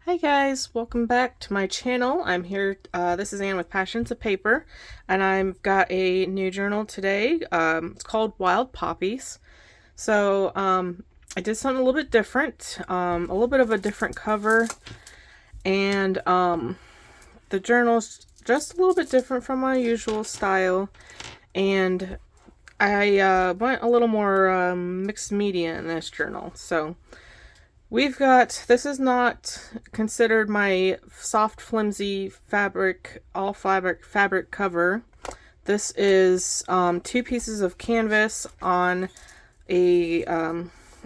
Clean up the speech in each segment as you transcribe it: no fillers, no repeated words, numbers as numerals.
Hi guys, welcome back to my channel. I'm here, this is Anne with Passions of Paper, and I've got a new journal today. It's called Wild Poppies. So, I did something a little bit different, a little bit of a different cover, and the journal's just a little bit different from my usual style, and I went a little more mixed media in this journal. So, we've got, this is not considered my soft flimsy fabric, all fabric cover. This is two pieces of canvas on a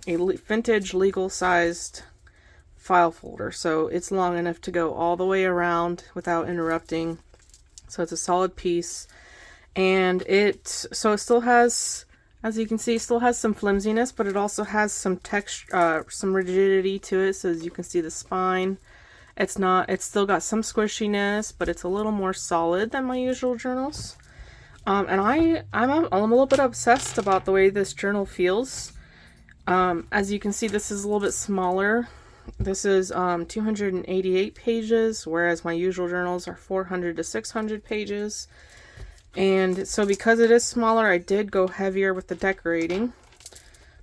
vintage legal sized file folder. So it's long enough to go all the way around without interrupting. So it's a solid piece. And it still has, as you can see, still has some flimsiness, but it also has some texture, some rigidity to it. So as you can see, the spine, it's still got some squishiness, but it's a little more solid than my usual journals. And I'm a little bit obsessed about the way this journal feels. As you can see, this is a little bit smaller. This is 288 pages, whereas my usual journals are 400 to 600 pages. And so because it is smaller, I did go heavier with the decorating.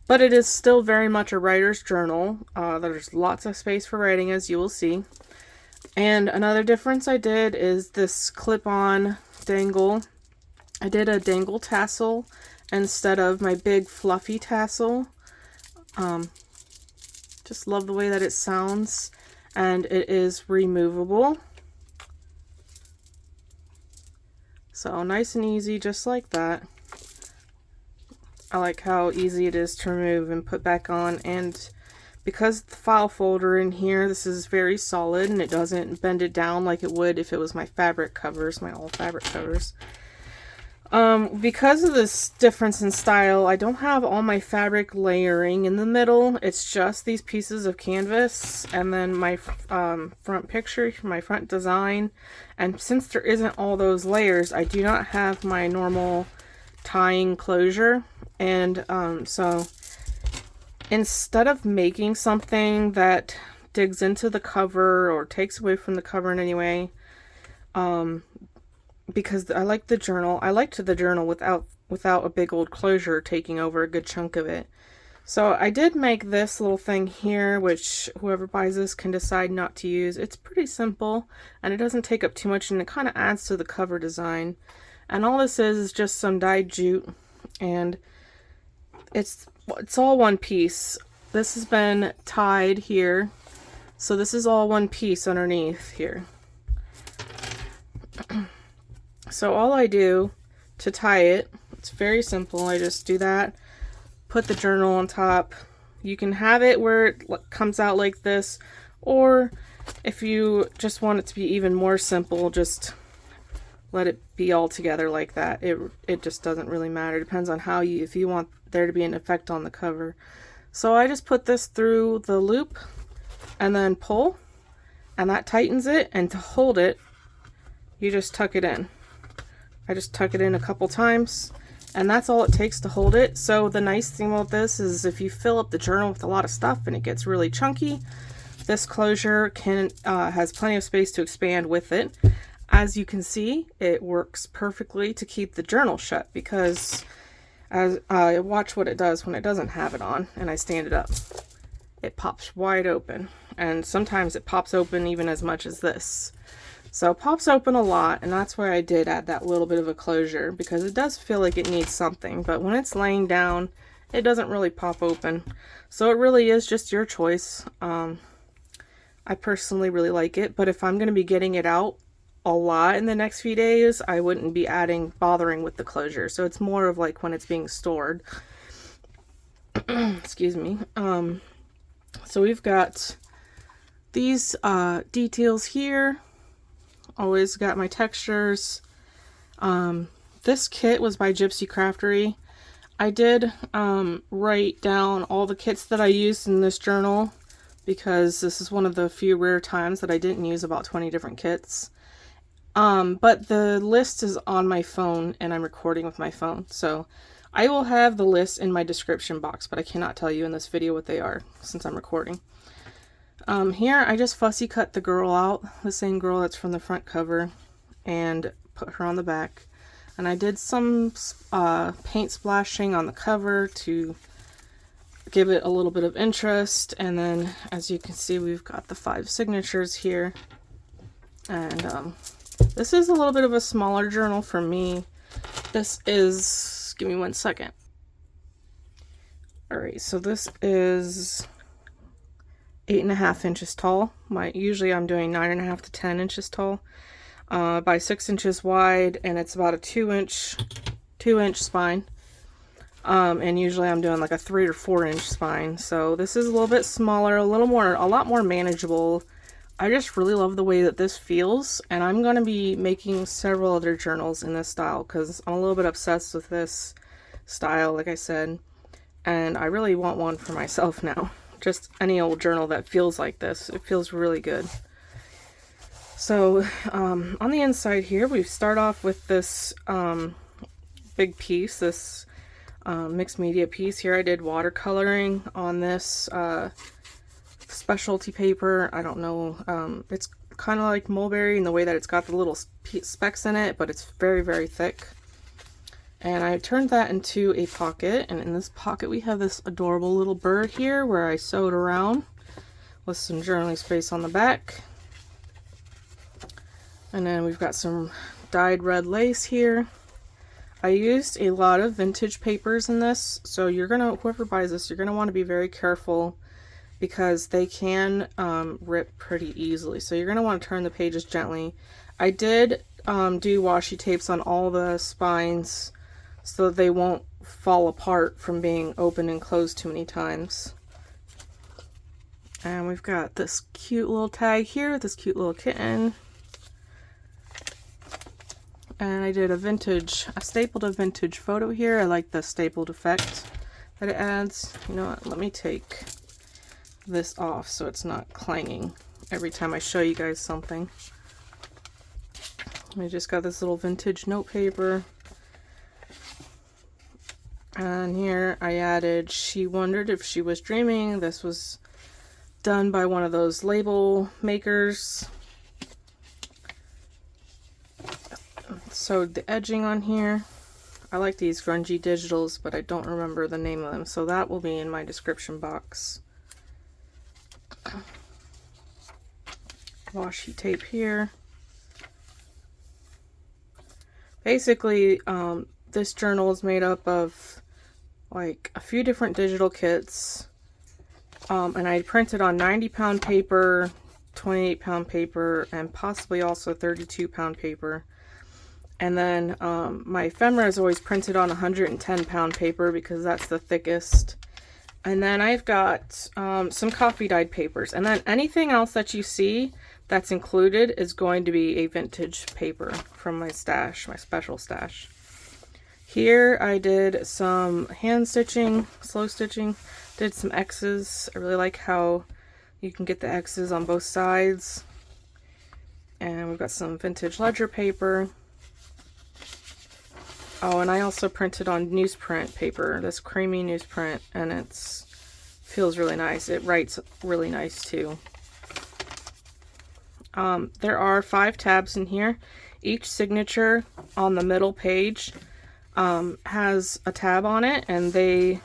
But it is still very much a writer's journal. There's lots of space for writing, as you will see. And another difference I did is this clip-on dangle. I did a dangle tassel instead of my big fluffy tassel. Just love the way that it sounds. And it is removable. So nice and easy, just like that. I like how easy it is to remove and put back on, and because the file folder in here, this is very solid and it doesn't bend it down like it would if it was my fabric covers, my all fabric covers. Because of this difference in style, I don't have all my fabric layering in the middle. It's just these pieces of canvas and then my front picture, my front design. And since there isn't all those layers, I do not have my normal tying closure. And so instead of making something that digs into the cover or takes away from the cover in any way, because I liked the journal without a big old closure taking over a good chunk of it. So I did make this little thing here, which whoever buys this can decide not to use. It's pretty simple and it doesn't take up too much, and it kind of adds to the cover design. And all this is just some dyed jute, and it's all one piece. This has been tied here, so this is all one piece underneath here. So all I do to tie it, it's very simple. I just do that, put the journal on top. You can have it where it comes out like this, or if you just want it to be even more simple, just let it be all together like that. It just doesn't really matter. It depends on how if you want there to be an effect on the cover. So I just put this through the loop and then pull, and that tightens it, and to hold it, you just tuck it in. I just tuck it in a couple times, and that's all it takes to hold it. So the nice thing about this is if you fill up the journal with a lot of stuff and it gets really chunky, this closure has plenty of space to expand with it. As you can see, it works perfectly to keep the journal shut, because as I watch what it does when it doesn't have it on and I stand it up. It pops wide open, and sometimes it pops open even as much as this. So it pops open a lot, and that's why I did add that little bit of a closure, because it does feel like it needs something, but when it's laying down, it doesn't really pop open. So it really is just your choice. I personally really like it, but if I'm going to be getting it out a lot in the next few days, I wouldn't be bothering with the closure. So it's more of like when it's being stored. Excuse me. So we've got these details here. Always got my textures. This kit was by Gypsy Craftery. I did write down all the kits that I used in this journal, because this is one of the few rare times that I didn't use about 20 different kits. But the list is on my phone and I'm recording with my phone, so I will have the list in my description box, but I cannot tell you in this video what they are since I'm recording. Here I just fussy cut the girl out, the same girl that's from the front cover, and put her on the back. And I did some paint splashing on the cover to give it a little bit of interest. And then, as you can see, we've got the 5 signatures here. And this is a little bit of a smaller journal for me. This is, give me 1 second. Alright, so this is 8.5 inches tall. Usually I'm doing 9.5 to 10 inches tall, by 6 inches wide, and it's about a 2-inch spine. And usually I'm doing like a 3 or 4 inch spine. So this is a little bit smaller, a lot more manageable. I just really love the way that this feels, and I'm going to be making several other journals in this style because I'm a little bit obsessed with this style, like I said, and I really want one for myself now. Just any old journal that feels like this. It feels really good. So on the inside here, we start off with this big piece, this mixed media piece. Here I did watercoloring on this specialty paper. I don't know, it's kind of like mulberry in the way that it's got the little specks in it, but it's very, very thick. And I turned that into a pocket, and in this pocket we have this adorable little bird here where I sewed around with some journaling space on the back. And then we've got some dyed red lace here. I used a lot of vintage papers in this, so whoever buys this, you're gonna want to be very careful because they can rip pretty easily. So you're gonna want to turn the pages gently. I did do washi tapes on all the spines so that they won't fall apart from being opened and closed too many times. And we've got this cute little tag here with this cute little kitten. And I did I stapled a vintage photo here. I like the stapled effect that it adds. You know what, let me take this off so it's not clanging every time I show you guys something. I just got this little vintage note paper. And here I added, she wondered if she was dreaming. This was done by one of those label makers. Sewed the edging on here. I like these Grungy digitals, but I don't remember the name of them, so that will be in my description box. Washi tape here. Basically, this journal is made up of like a few different digital kits, and I printed on 90-pound paper, 28-pound paper, and possibly also 32-pound paper. And then my ephemera is always printed on 110-pound paper because that's the thickest. And then I've got some coffee dyed papers. And then anything else that you see that's included is going to be a vintage paper from my stash, my special stash. Here I did some hand stitching, slow stitching, did some X's. I really like how you can get the X's on both sides. And we've got some vintage ledger paper. Oh, and I also printed on newsprint paper, this creamy newsprint, and it feels really nice. It writes really nice too. There are 5 tabs in here. Each signature on the middle page has a tab on it, and they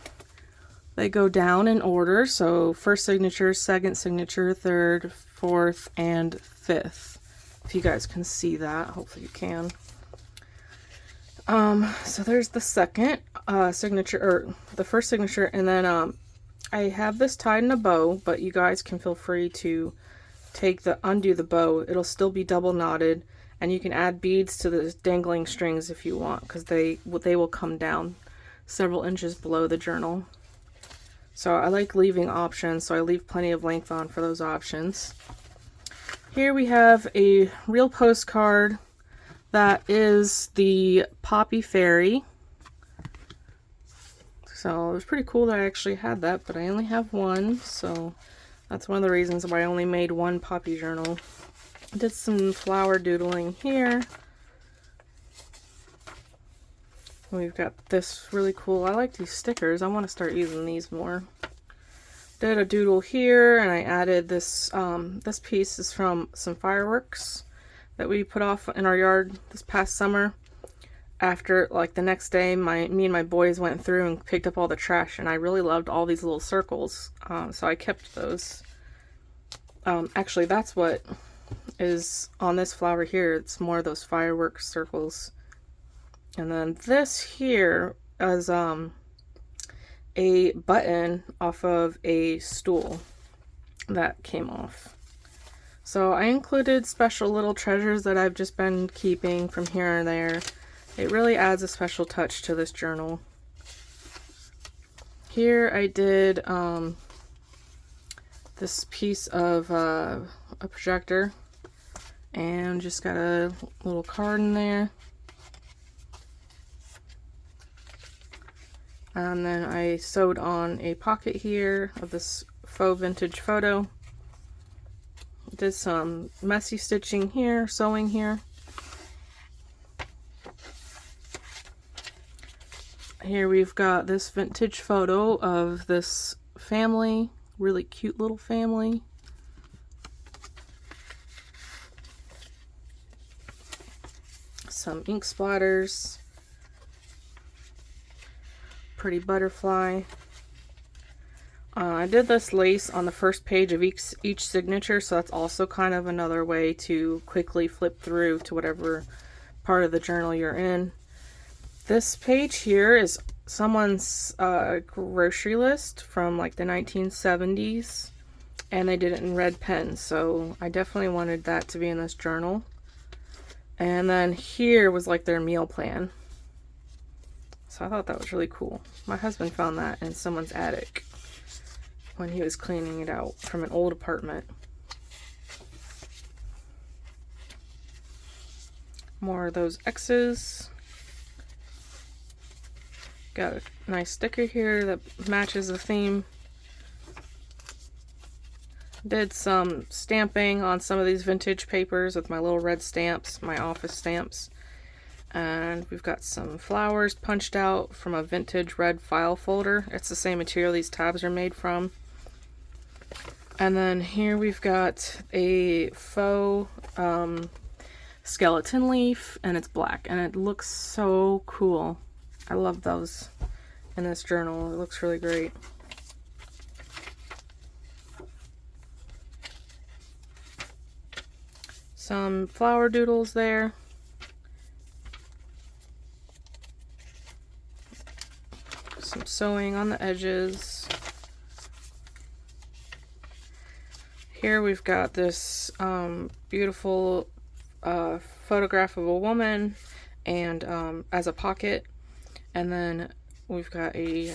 go down in order. So first signature, second signature, third, fourth, and 5th. If you guys can see that, hopefully you can. So there's the second signature, or the first signature, and then I have this tied in a bow, but you guys can feel free to undo the bow. It'll still be double knotted, and you can add beads to the dangling strings if you want, because they will come down several inches below the journal. So I like leaving options, so I leave plenty of length on for those options. Here we have a real postcard. That is the Poppy Fairy. So it was pretty cool that I actually had that, but I only have one, so that's one of the reasons why I only made one Poppy journal. I did some flower doodling here. We've got this really cool, I like these stickers. I want to start using these more. Did a doodle here, and I added this, this piece is from some fireworks that we put off in our yard this past summer. After, like, the next day, me and my boys went through and picked up all the trash, and I really loved all these little circles, so I kept those. Actually, that's what is on this flower here. It's more of those fireworks circles. And then this here is a button off of a stool that came off. So I included special little treasures that I've just been keeping from here and there. It really adds a special touch to this journal. Here I did this piece of a projector, and just got a little card in there. And then I sewed on a pocket here of this faux vintage photo. Did some messy stitching here, sewing here. Here we've got this vintage photo of this family, really cute little family. Some ink splatters. Pretty butterfly. I did this lace on the first page of each signature, so that's also kind of another way to quickly flip through to whatever part of the journal you're in. This page here is someone's grocery list from like the 1970s, and they did it in red pen, so I definitely wanted that to be in this journal. And then here was like their meal plan. So I thought that was really cool. My husband found that in someone's attic when he was cleaning it out from an old apartment. More of those X's. Got a nice sticker here that matches the theme. Did some stamping on some of these vintage papers with my little red stamps, my office stamps. And we've got some flowers punched out from a vintage red file folder. It's the same material these tabs are made from. And then here we've got a faux skeleton leaf, and it's black, and it looks so cool. I love those in this journal. It looks really great. Some flower doodles there. Some sewing on the edges. Here we've got this beautiful photograph of a woman, and as a pocket, and then we've got a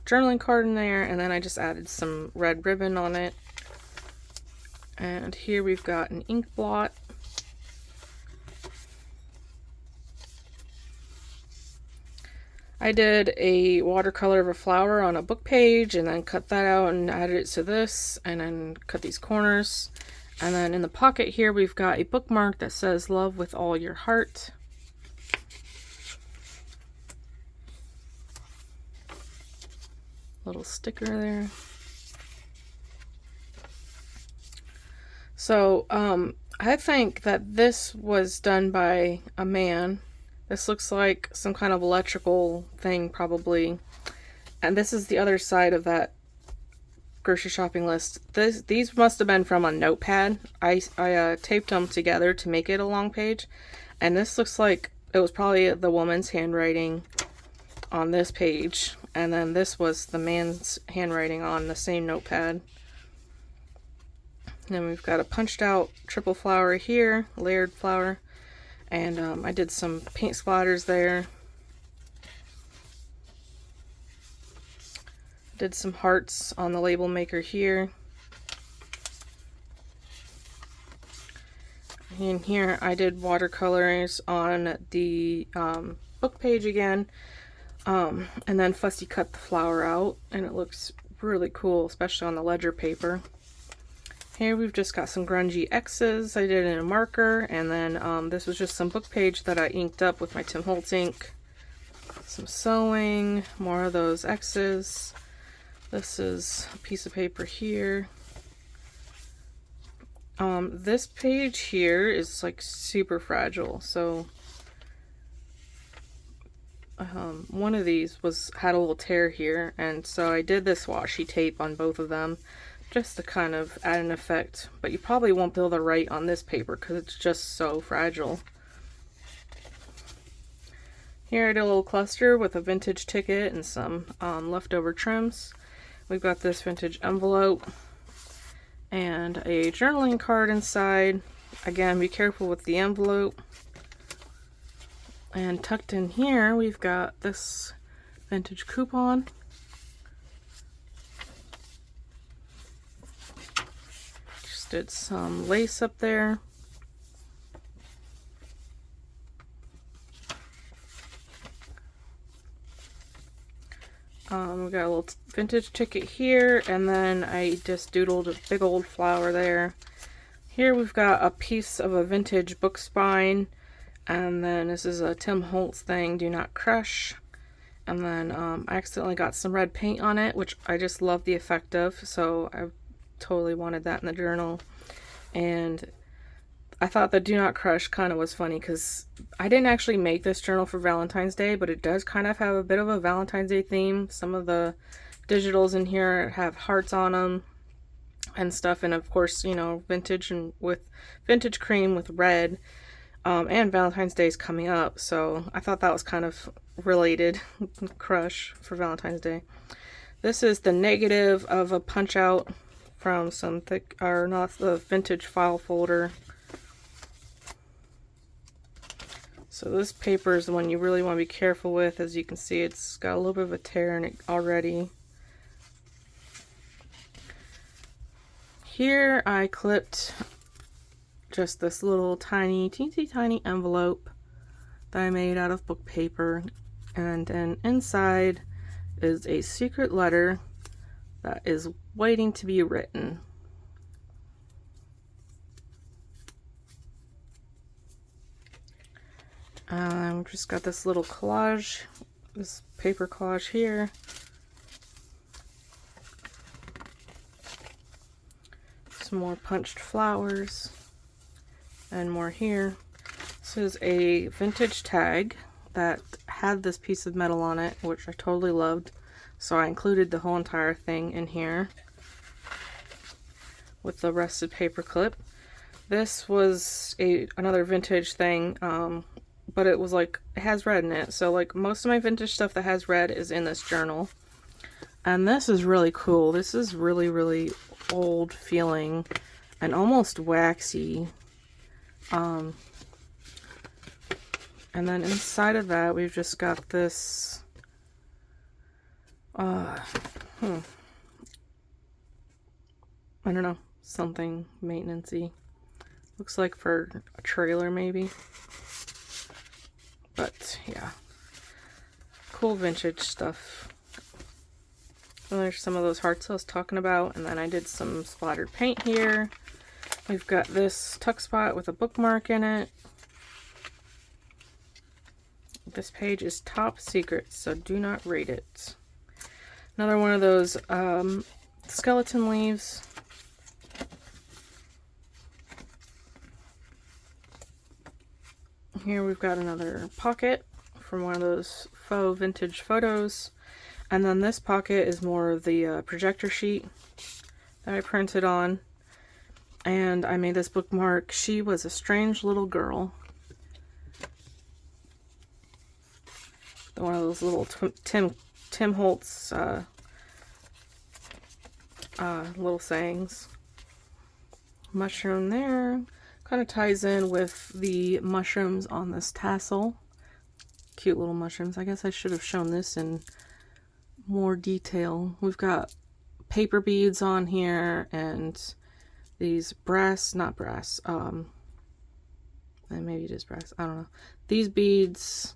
journaling card in there, and then I just added some red ribbon on it. And here we've got an ink blot. I did a watercolor of a flower on a book page, and then cut that out and added it to this, and then cut these corners. And then in the pocket here we've got a bookmark that says "Love with all your heart." Little sticker there. So I think that this was done by a man. This looks like some kind of electrical thing, probably. And this is the other side of that grocery shopping list. These must have been from a notepad. I taped them together to make it a long page. And this looks like it was probably the woman's handwriting on this page. And then this was the man's handwriting on the same notepad. And then we've got a punched out triple flower here, layered flower. And I did some paint splatters there. Did some hearts on the label maker here. And here I did watercolors on the book page again. And then fussy cut the flower out, and it looks really cool, especially on the ledger paper. Here we've just got some grungy X's. I did it in a marker, and then this was just some book page that I inked up with my Tim Holtz ink. Some sewing, more of those X's. This is a piece of paper here. This page here is like super fragile, so one of these had a little tear here, and so I did this washi tape on both of them just to kind of add an effect, but you probably won't be able to write on this paper because it's just so fragile. Here I did a little cluster with a vintage ticket and some leftover trims. We've got this vintage envelope and a journaling card inside. Again, be careful with the envelope. And tucked in here, we've got this vintage coupon. Just did some lace up there. We got a little vintage ticket here, and then I just doodled a big old flower there. Here we've got a piece of a vintage book spine, and then this is a Tim Holtz thing, Do Not Crush. And then I accidentally got some red paint on it, which I just love the effect of, so I totally wanted that in the journal. And I thought the Do Not Crush kind of was funny because I didn't actually make this journal for Valentine's Day, but it does kind of have a bit of a Valentine's Day theme. Some of the digitals in here have hearts on them and stuff, and of course, you know, vintage and with vintage cream with red, and Valentine's Day is coming up, so I thought that was kind of related. Crush for Valentine's Day. This is the negative of a punch out from some thick, or not, the vintage file folder. So this paper is the one you really want to be careful with. As you can see, it's got a little bit of a tear in it already. Here I clipped just this little tiny, teensy tiny envelope that I made out of book paper. And then inside is a secret letter that is waiting to be written. We've just got this little collage, this paper collage here. Some more punched flowers and more here. This is a vintage tag that had this piece of metal on it, which I totally loved. So I included the whole entire thing in here with the rusted paper clip. This was another vintage thing, but it was like, it has red in it. So like most of my vintage stuff that has red is in this journal. And this is really cool. This is really, really old feeling and almost waxy. And then inside of that, we've just got this, I don't know, something maintenance-y. Looks like for a trailer maybe. But yeah, cool vintage stuff. And there's some of those hearts I was talking about, and then I did some splattered paint here. We've got this tuck spot with a bookmark in it. This page is top secret, so do not read it. Another one of those skeleton leaves. Here we've got another pocket from one of those faux vintage photos. And then this pocket is more of the projector sheet that I printed on. And I made this bookmark, She Was a Strange Little Girl. One of those little Tim Holtz little sayings. Mushroom there. Kind of ties in with the mushrooms on this tassel. Cute little mushrooms. I guess I should have shown this in more detail. We've got paper beads on here and these brass, not brass, and maybe it is brass, I don't know. These beads,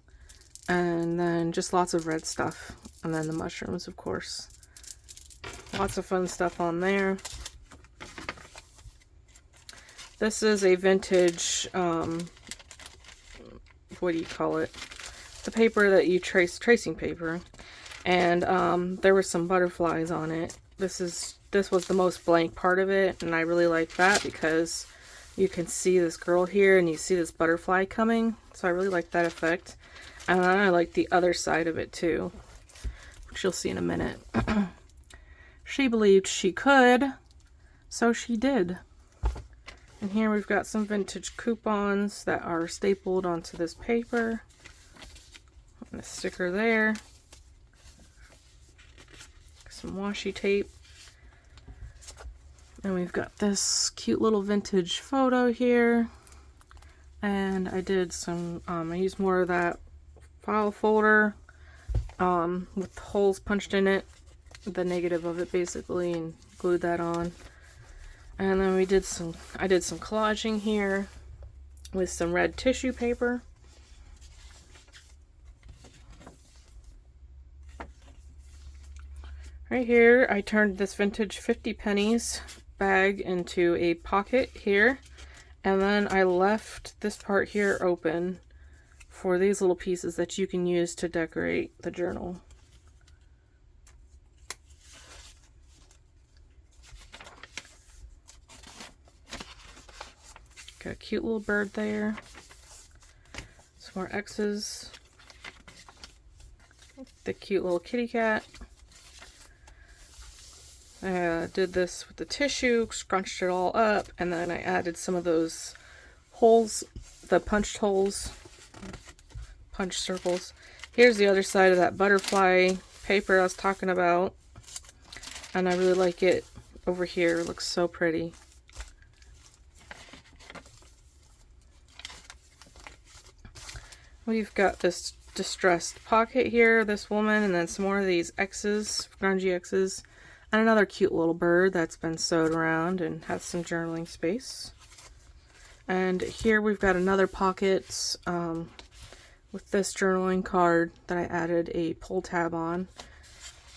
and then just lots of red stuff, and then the mushrooms, of course. Lots of fun stuff on there. This is a vintage, what do you call it? The paper that you tracing paper. and there were some butterflies on it. This was the most blank part of it, and I really like that because you can see this girl here and you see this butterfly coming, so I really like that effect. And then I like the other side of it too, which you'll see in a minute. She believed she could, so she did. And here we've got some vintage coupons that are stapled onto this paper. And a sticker there. Some washi tape. And we've got this cute little vintage photo here. And I did some, I used more of that file folder with holes punched in it, the negative of it basically, and glued that on. And then I did some collaging here with some red tissue paper. Right here, I turned this vintage 50 pennies bag into a pocket here, and then I left this part here open for these little pieces that you can use to decorate the journal. Got a cute little bird there. Some more X's. The cute little kitty cat. I did this with the tissue, scrunched it all up, and then I added some of those holes, the punched holes, punched circles. Here's the other side of that butterfly paper I was talking about, and I really like it over here. It looks so pretty. We've got this distressed pocket here, this woman, and then some more of these X's, grungy X's, and another cute little bird that's been sewed around and has some journaling space. And here we've got another pocket with this journaling card that I added a pull tab on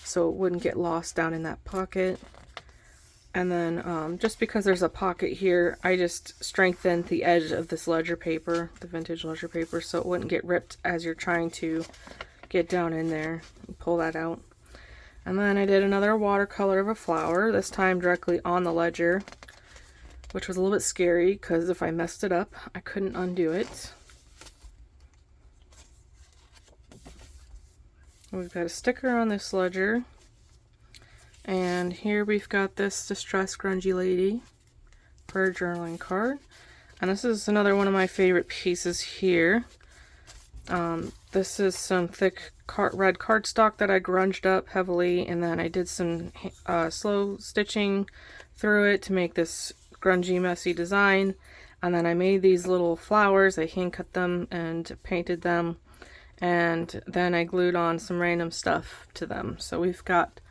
so it wouldn't get lost down in that pocket. And then just because there's a pocket here, I just strengthened the edge of this ledger paper, the vintage ledger paper, so it wouldn't get ripped as you're trying to get down in there and pull that out. And then I did another watercolor of a flower, this time directly on the ledger, which was a little bit scary because if I messed it up, I couldn't undo it. We've got a sticker on this ledger. And here we've got this distressed grungy lady for a journaling card. And this is another one of my favorite pieces here. This is some thick red cardstock that I grunged up heavily, and then I did some slow stitching through it to make this grungy, messy design. And then I made these little flowers. I hand cut them and painted them, and then I glued on some random stuff to them. So we've got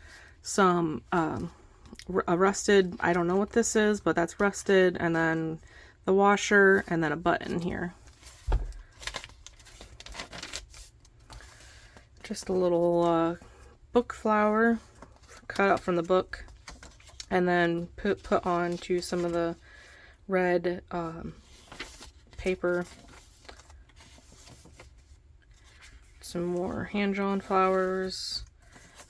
some a rusted, I don't know what this is, but that's rusted, and then the washer, and then a button here. Just a little book flower cut out from the book, and then put onto some of the red paper. Some more hand-drawn flowers.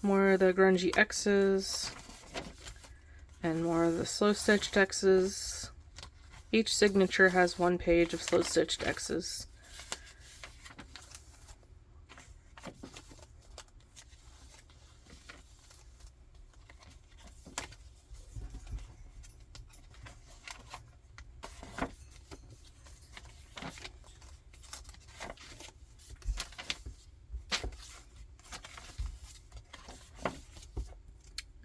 More of the grungy X's, and more of the slow stitched X's. Each signature has one page of slow stitched X's.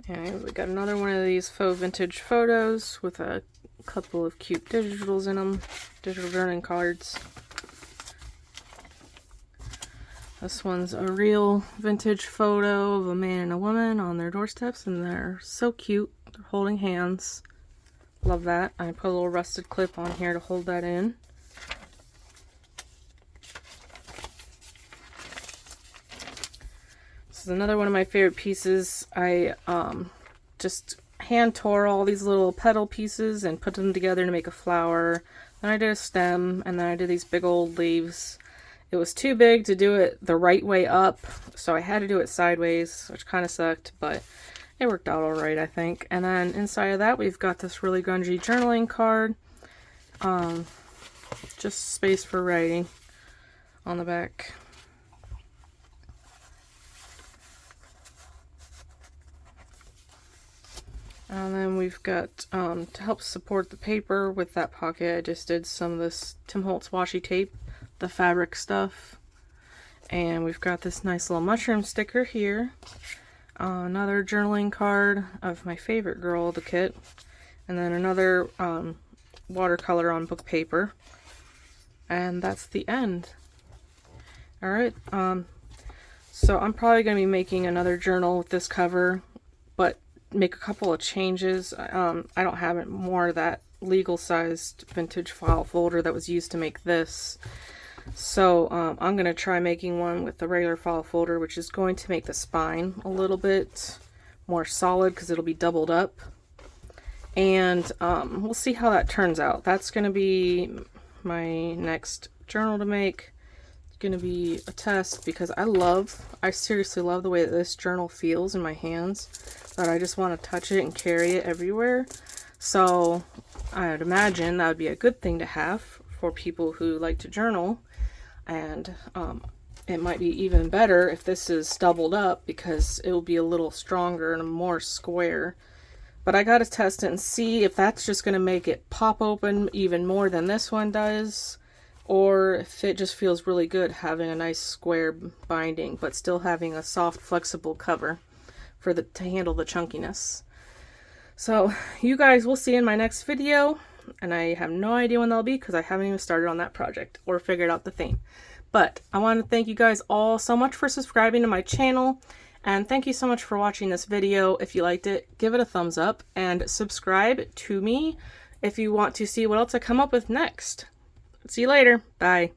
And we got another one of these faux vintage photos with a couple of cute digitals in them, digital journaling cards. This one's a real vintage photo of a man and a woman on their doorsteps, and they're so cute. They're holding hands. Love that. I put a little rusted clip on here to hold that in. This is another one of my favorite pieces. I just hand tore all these little petal pieces and put them together to make a flower. Then I did a stem, and then I did these big old leaves It was too big to do it the right way up, so I had to do it sideways, which kind of sucked, but it worked out all right, I think. And then inside of that, we've got this really grungy journaling card. Just space for writing on the back. And then we've got, to help support the paper with that pocket, I just did some of this Tim Holtz washi tape, the fabric stuff. And we've got this nice little mushroom sticker here. Another journaling card of my favorite girl, the kit. And then another watercolor on book paper. And that's the end. Alright, so I'm probably going to be making another journal with this cover, but make a couple of changes. I don't have more of that legal sized vintage file folder that was used to make this. So I'm going to try making one with the regular file folder, which is going to make the spine a little bit more solid because it'll be doubled up. And we'll see how that turns out. That's going to be my next journal to make. It's going to be a test because I seriously love the way that this journal feels in my hands, that I just want to touch it and carry it everywhere. So I would imagine that would be a good thing to have for people who like to journal. And it might be even better if this is doubled up because it will be a little stronger and more square. But I gotta test it and see if that's just gonna make it pop open even more than this one does, or if it just feels really good having a nice square binding but still having a soft flexible cover for to handle the chunkiness. So you guys will see in my next video, and I have no idea when that'll be because I haven't even started on that project or figured out the theme. But I want to thank you guys all so much for subscribing to my channel, and thank you so much for watching this video. If you liked it, give it a thumbs up and subscribe to me if you want to see what else I come up with next. See you later. Bye.